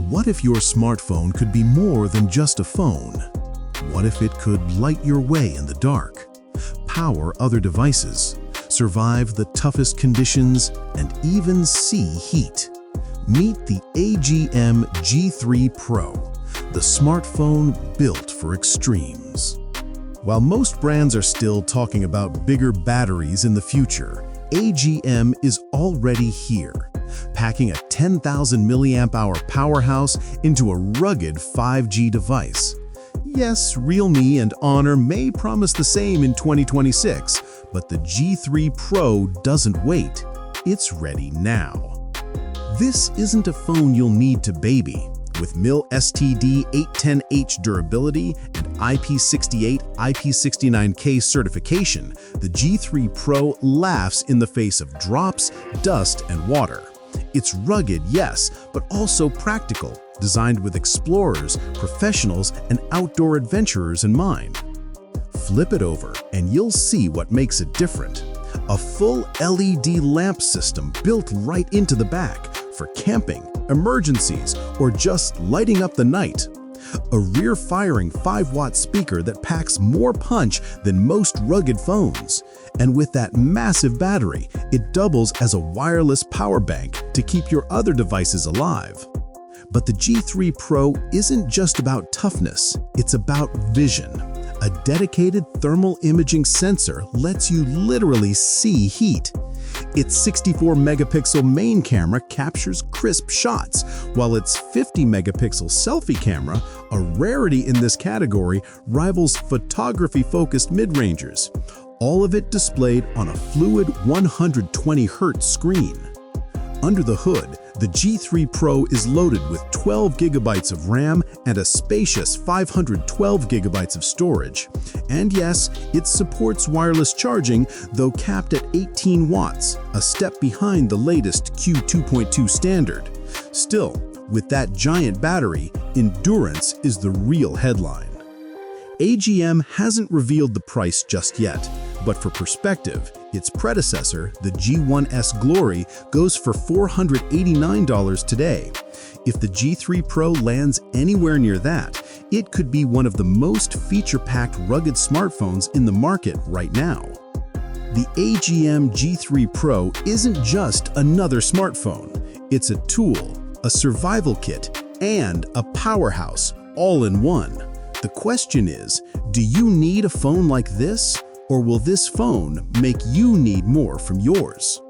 What if your smartphone could be more than just a phone? What if it could light your way in the dark, power other devices, survive the toughest conditions, and even see heat? Meet the AGM G3 Pro, the smartphone built for extremes. While most brands are still talking about bigger batteries in the future, AGM is already here, packing a 10,000 mAh powerhouse into a rugged 5G device. Yes, Realme and Honor may promise the same in 2026, but the G3 Pro doesn't wait. It's ready now. This isn't a phone you'll need to baby. With MIL STD 810H durability and IP68, IP69K certification, the G3 Pro laughs in the face of drops, dust, and water. It's rugged, yes, but also practical, designed with explorers, professionals, and outdoor adventurers in mind. Flip it over, and you'll see what makes it different. A full LED lamp system built right into the back for camping, emergencies, or just lighting up the night. A rear-firing 5-watt speaker that packs more punch than most rugged phones. And with that massive battery, it doubles as a wireless power bank to keep your other devices alive. But the G3 Pro isn't just about toughness, it's about vision. A dedicated thermal imaging sensor lets you literally see heat. Its 64-megapixel main camera captures crisp shots, while its 50-megapixel selfie camera, a rarity in this category, rivals photography-focused mid-rangers. All of it displayed on a fluid 120Hz screen. Under the hood, the G3 Pro is loaded with 12 GB of RAM and a spacious 512 GB of storage. And yes, it supports wireless charging, though capped at 18 watts, a step behind the latest Q2.2 standard. Still, with that giant battery, endurance is the real headline. AGM hasn't revealed the price just yet, but for perspective, its predecessor, the G1S Glory, goes for $489 today. If the G3 Pro lands anywhere near that, it could be one of the most feature-packed rugged smartphones in the market right now. The AGM G3 Pro isn't just another smartphone. It's a tool, a survival kit, and a powerhouse, all in one. The question is, do you need a phone like this? Or will this phone make you need more from yours?